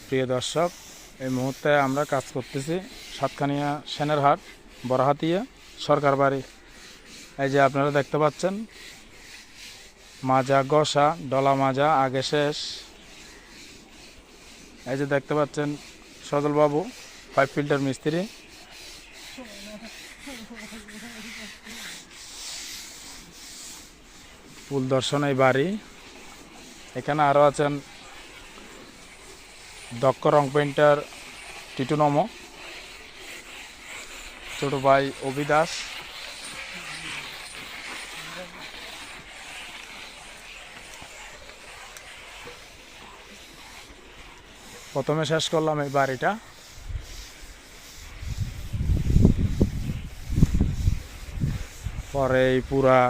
প্রিয় দর্শক, এই মুহূর্তে আমরা কাজ করতেছি সাতকানিয়া সেনেরহাট বড়হাতিয়া সরকার বাড়ি। এই যে আপনারা দেখতে পাচ্ছেন মাজা গসা ডলা মাজা আগে শেষ। এই যে দেখতে পাচ্ছেন সজলবাবু 5 ফিল্টার মিস্ত্রি। ফুল দর্শন এই বাড়ি। এখানে আরও আছেন দক্ষ রং পেন্টার টিটু নমো, ছোট ভাই অভিদাস, প্রথমে শেষ করলাম এই বাড়িটা। পরে এই পুরা